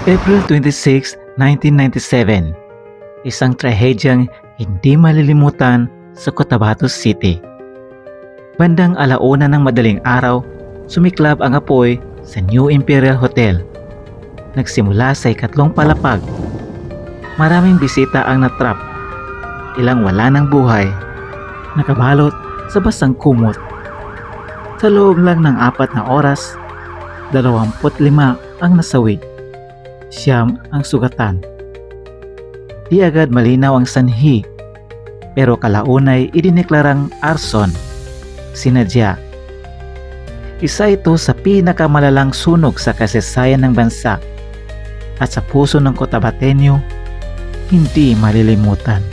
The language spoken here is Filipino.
April 26, 1997. Isang trahedyang hindi malilimutan sa Cotabato City. Bandang 1:00 ng madaling araw, sumiklab ang apoy sa New Imperial Hotel. Nagsimula sa 3 palapag. Maraming bisita ang natrap. Ilang wala ng buhay. Nakabalot sa basang kumot. Sa loob lang ng 4 na oras, 25 ang nasawi. 9 ang sugatan. Di agad malinaw ang sanhi, pero kalaunay idineklarang arson, sinadya. Isa ito sa pinakamalalang sunog sa kasaysayan ng bansa at sa puso ng Cotabateño, hindi malilimutan.